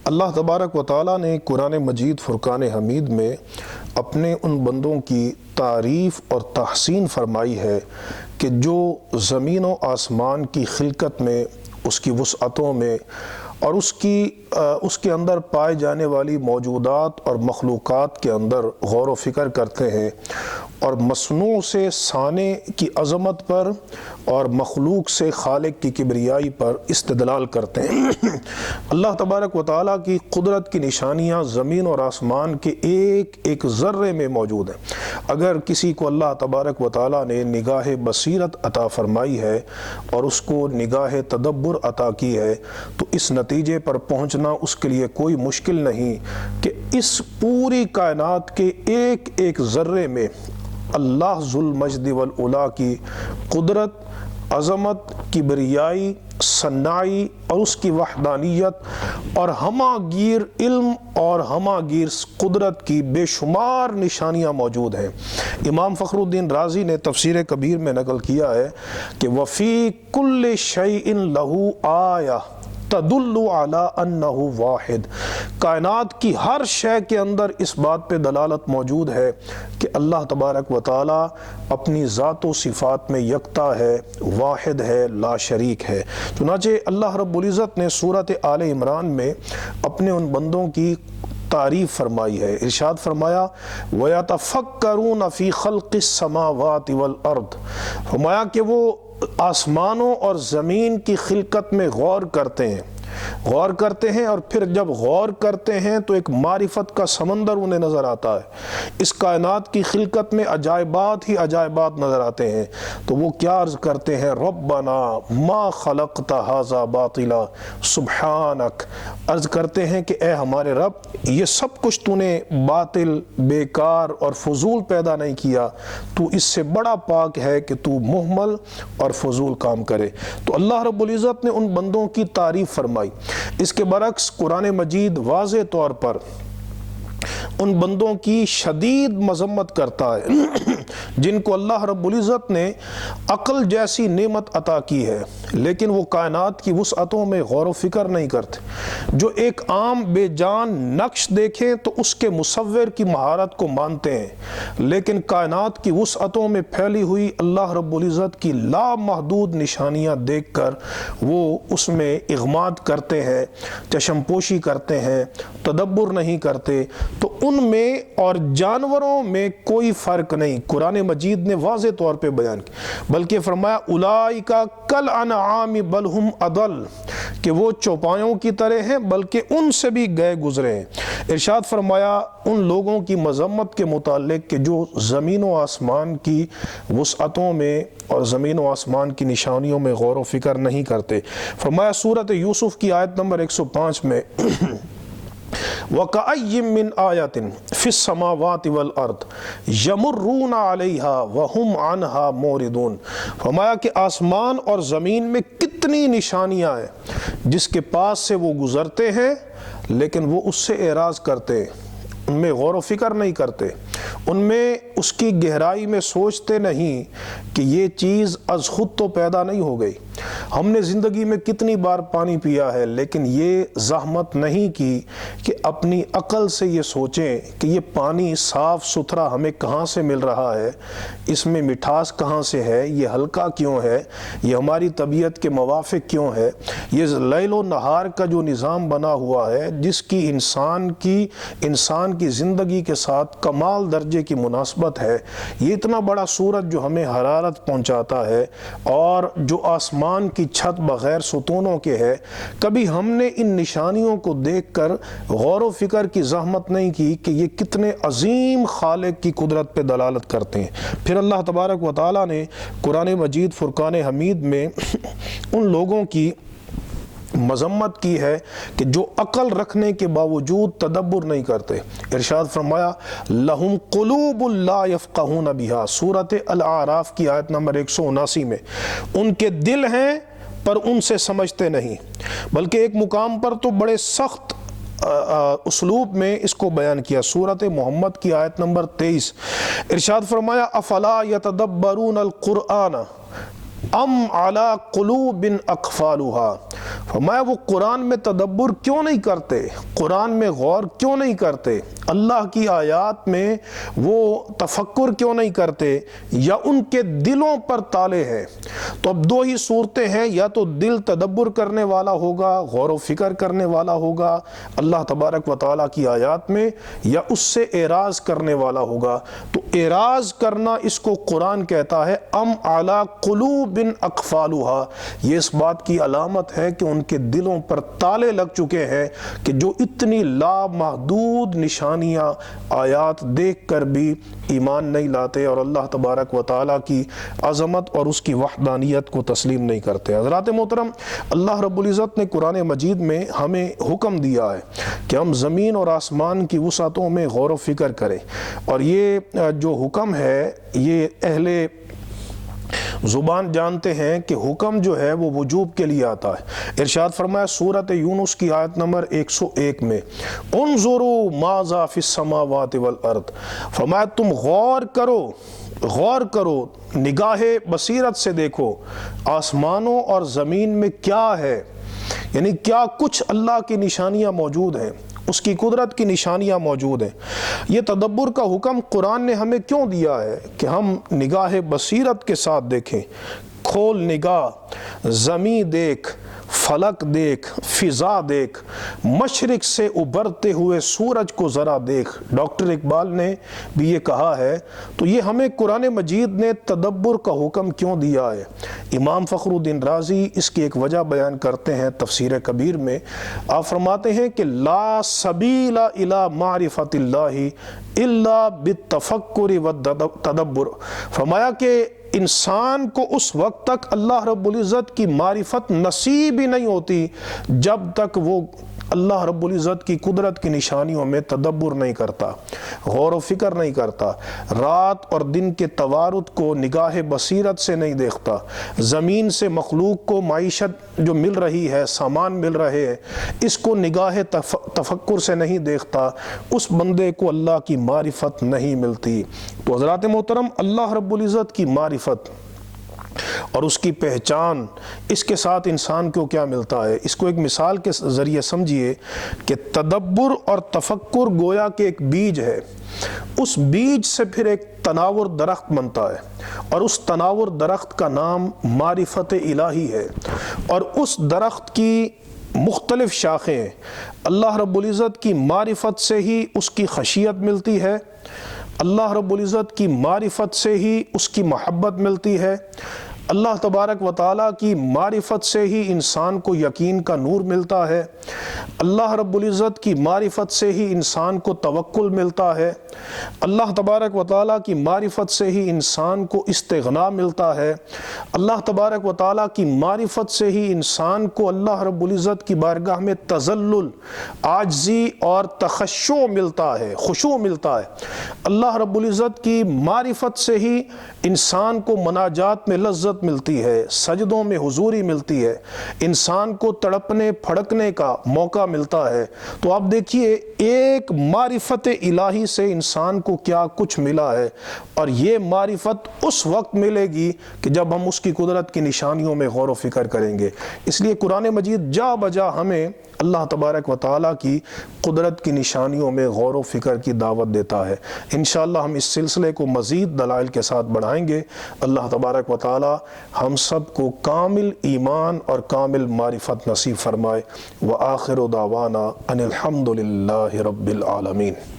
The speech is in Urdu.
اللہ تبارک و تعالیٰ نے قرآن مجید فرقان حمید میں اپنے ان بندوں کی تعریف اور تحسین فرمائی ہے کہ جو زمین و آسمان کی خلقت میں، اس کی وسعتوں میں اور اس کے اندر پائے جانے والی موجودات اور مخلوقات کے اندر غور و فکر کرتے ہیں اور مصنوع سے صانع کی عظمت پر اور مخلوق سے خالق کی کبریائی پر استدلال کرتے ہیں۔ اللہ تبارک و تعالیٰ کی قدرت کی نشانیاں زمین اور آسمان کے ایک ایک ذرے میں موجود ہیں۔ اگر کسی کو اللہ تبارک و تعالیٰ نے نگاہ بصیرت عطا فرمائی ہے اور اس کو نگاہ تدبر عطا کی ہے تو اس نتیجے پر پہنچنا اس کے لیے کوئی مشکل نہیں کہ اس پوری کائنات کے ایک ایک ذرے میں اللہ ذو المجد والعلا کی قدرت، عظمت، کبریائی، ثنائی اور اس کی وحدانیت اور ہمہ گیر علم اور ہمہ گیر قدرت کی بے شمار نشانیاں موجود ہیں۔ امام فخر الدین رازی نے تفسیر کبیر میں نقل کیا ہے کہ وَفِي كُلِّ شَيْءٍ لَهُ آیَةٌ تدل علی انہ واحد، کائنات کی ہر شے کے اندر اس بات پہ دلالت موجود ہے کہ اللہ تبارک و تعالی اپنی ذات و صفات میں یکتا ہے، واحد ہے، لا شریک ہے۔ چنانچہ اللہ رب العزت نے سورۃ آل عمران میں اپنے ان بندوں کی تعریف فرمائی ہے۔ ارشاد فرمایا وَيَتَفَكَّرُونَ فِي خَلْقِ السَّمَاوَاتِ وَالْأَرْضِ، فرمایا کہ وہ آسمانوں اور زمین کی خلقت میں غور کرتے ہیں اور پھر جب غور کرتے ہیں تو ایک معرفت کا سمندر انہیں نظر آتا ہے۔ اس کائنات کی خلقت میں عجائبات ہی عجائبات نظر آتے ہیں تو وہ کیا عرض کرتے ہیں، ربنا ما خلقت ھذا باطلا سبحانک، عرض کرتے ہیں کہ اے ہمارے رب، یہ سب کچھ تو نے باطل، بیکار اور فضول پیدا نہیں کیا، تو اس سے بڑا پاک ہے کہ تو مہمل اور فضول کام کرے۔ تو اللہ رب العزت نے ان بندوں کی تعریف فرمائی۔ اس کے برعکس قرآن مجید واضح طور پر ان بندوں کی شدید مذمت کرتا ہے جن کو اللہ رب العزت نے عقل جیسی نعمت عطا کی ہے لیکن وہ کائنات کی وسعتوں میں غور و فکر نہیں کرتے۔ جو ایک عام بے جان نقش دیکھیں تو اس کے مصور کی مہارت کو مانتے ہیں، لیکن کائنات کی وسعتوں میں پھیلی ہوئی اللہ رب العزت کی لامحدود نشانیاں دیکھ کر وہ اس میں اغماد کرتے ہیں، چشم پوشی کرتے ہیں، تدبر نہیں کرتے۔ تو ان میں اور جانوروں میں کوئی فرق نہیں، قرآن مجید نے واضح طور پہ بیان کیا، بلکہ فرمایا اولئک کالانعام بل ہم اضل، کہ وہ چوپایوں کی طرح ہیں بلکہ ان سے بھی گئے گزرے ہیں۔ ارشاد فرمایا ان لوگوں کی مذمت کے متعلق کہ جو زمین و آسمان کی وسعتوں میں اور زمین و آسمان کی نشانیوں میں غور و فکر نہیں کرتے۔ فرمایا سورۃ یوسف کی آیت نمبر 105 میں وَكَأَيٍّ مِّنْ آیَةٍ فِي السَّمَاوَاتِ وَالْأَرْضِ يَمُرُّونَ عَلَيْهَا وَهُمْ عَنْهَا مُعْرِضُونَ، فرمایا کہ آسمان اور زمین میں کتنی نشانیاں ہیں جس کے پاس سے وہ گزرتے ہیں لیکن وہ اس سے اعراض کرتے ہیں، ان میں غور و فکر نہیں کرتے، ان میں اس کی گہرائی میں سوچتے نہیں کہ یہ چیز از خود تو پیدا نہیں ہو گئی۔ ہم نے زندگی میں کتنی بار پانی پیا ہے لیکن یہ زحمت نہیں کی کہ اپنی عقل سے یہ سوچیں کہ یہ پانی صاف ستھرا ہمیں کہاں سے مل رہا ہے، اس میں مٹھاس کہاں سے ہے، یہ ہلکا کیوں ہے، یہ ہماری طبیعت کے موافق کیوں ہے، یہ لیل و نہار کا جو نظام بنا ہوا ہے جس کی انسان کی زندگی کے ساتھ کمال درجے کی مناسبت ہے، یہ اتنا بڑا سورج جو ہمیں حرارت پہنچاتا ہے اور جو آسمان کی چھت بغیر ستونوں کے ہے، کبھی ہم نے ان نشانیوں کو دیکھ کر غور و فکر کی زحمت نہیں کی کہ یہ کتنے عظیم خالق کی قدرت پہ دلالت کرتے ہیں۔ پھر اللہ تبارک و تعالیٰ نے قرآن مجید فرقان حمید میں ان لوگوں کی مذمت کی ہے کہ جو عقل رکھنے کے باوجود تدبر نہیں کرتے۔ ارشاد فرمایا لہم قلوب لا یفقہون بہا، سورۃ الاعراف کی آیت نمبر 179 میں، ان کے دل ہیں پر ان سے سمجھتے نہیں۔ بلکہ ایک مقام پر تو بڑے سخت اسلوب میں اس کو بیان کیا، سورۃ محمد کی آیت نمبر 23، ارشاد فرمایا افلا یتدبرون القرآن ام علی قلوب اقفالها، فرمایا وہ قرآن میں تدبر کیوں نہیں کرتے، قرآن میں غور کیوں نہیں کرتے، اللہ کی آیات میں وہ تفکر کیوں نہیں کرتے، یا ان کے دلوں پر تالے ہیں۔ تو اب دو ہی صورتیں ہیں، یا تو دل تدبر کرنے والا ہوگا، غور و فکر کرنے والا ہوگا اللہ تبارک و تعالیٰ کی آیات میں، یا اس سے اعراض کرنے والا ہوگا۔ تو اعراض کرنا اس کو قرآن کہتا ہے ام علی قلوب اقفالھا، یہ اس بات کی علامت ہے کہ ان کے دلوں پر تالے لگ چکے ہیں کہ جو اتنی لامحدود نشانیاں آیات دیکھ کر بھی ایمان نہیں لاتے اور اللہ تبارک و تعالیٰ کی عظمت اور اس کی وحدانیت کو تسلیم نہیں کرتے۔ حضرات محترم، اللہ رب العزت نے قرآن مجید میں ہمیں حکم دیا ہے کہ ہم زمین اور آسمان کی وسعتوں میں غور و فکر کریں، اور یہ جو حکم ہے یہ اہل زبان جانتے ہیں کہ حکم جو ہے وہ وجوب کے لیے آتا ہے۔ ارشاد فرمایا سورۃ یونس کی آیت نمبر 101 میں، انظروا ماذا فی السماوات والارض، فرمایا تم غور کرو، نگاہ بصیرت سے دیکھو آسمانوں اور زمین میں کیا ہے، یعنی کیا کچھ اللہ کی نشانیاں موجود ہیں، اس کی قدرت کی نشانیاں موجود ہیں۔ یہ تدبر کا حکم قرآن نے ہمیں کیوں دیا ہے کہ ہم نگاہ بصیرت کے ساتھ دیکھیں، کھول نگاہ، زمین دیکھ، فلک دیکھ، فضا دیکھ، مشرق سے ابھرتے ہوئے سورج کو ذرا دیکھ۔ ڈاکٹر اقبال نے بھی یہ کہا ہے۔ تو یہ ہمیں قرآن مجید نے تدبر کا حکم کیوں دیا ہے؟ امام فخر الدین رازی اس کی ایک وجہ بیان کرتے ہیں تفسیر کبیر میں۔ آپ فرماتے ہیں کہ لا سبیل الی معرفت اللہ الا بالتفکر والتدبر، فرمایا کہ انسان کو اس وقت تک اللہ رب العزت کی معرفت نصیب ہی نہیں ہوتی جب تک وہ اللہ رب العزت کی قدرت کی نشانیوں میں تدبر نہیں کرتا، غور و فکر نہیں کرتا، رات اور دن کے توارد کو نگاہ بصیرت سے نہیں دیکھتا، زمین سے مخلوق کو معیشت جو مل رہی ہے، سامان مل رہے ہیں، اس کو نگاہ تفکر سے نہیں دیکھتا، اس بندے کو اللہ کی معرفت نہیں ملتی۔ تو حضرات محترم، اللہ رب العزت کی معرفت اور اس کی پہچان، اس کے ساتھ انسان کو کیا ملتا ہے؟ اس کو ایک مثال کے ذریعے سمجھیے کہ تدبر اور تفکر گویا کہ ایک بیج ہے، اس بیج سے پھر ایک تناور درخت بنتا ہے، اور اس تناور درخت کا نام معرفت الہی ہے، اور اس درخت کی مختلف شاخیں ہیں۔ اللہ رب العزت کی معرفت سے ہی اس کی خشیت ملتی ہے، اللہ رب العزت کی معرفت سے ہی اس کی محبت ملتی ہے، اللہ تبارک و تعالیٰ کی معرفت سے ہی انسان کو یقین کا نور ملتا ہے، اللہ رب العزت کی معرفت سے ہی انسان کو توکل ملتا ہے، اللہ تبارک و تعالیٰ کی معرفت سے ہی انسان کو استغنا ملتا ہے، اللہ تبارک و تعالیٰ کی معرفت سے ہی انسان کو اللہ رب العزت کی بارگاہ میں تذلل، عاجزی اور تخشع ملتا ہے، خشوع ملتا ہے، اللہ رب العزت کی معرفت سے ہی انسان کو مناجات میں لذت ملتی ہے، سجدوں میں حضوری ملتی ہے، انسان کو تڑپنے پھڑکنے کا موقع ملتا ہے۔ تو آپ دیکھیے ایک معرفت الہی سے انسان کو کیا کچھ ملا ہے، اور یہ معرفت اس وقت ملے گی کہ جب ہم اس کی قدرت کی نشانیوں میں غور و فکر کریں گے۔ اس لیے قرآن مجید جا بجا ہمیں اللہ تبارک و تعالیٰ کی قدرت کی نشانیوں میں غور و فکر کی دعوت دیتا ہے۔ انشاءاللہ ہم اس سلسلے کو مزید دلائل کے ساتھ بڑھائیں گے۔ اللہ تبارک و تعالیٰ ہم سب کو کامل ایمان اور کامل معرفت نصیب فرمائے۔ وآخر دعوانا ان الحمد للہ رب العالمین۔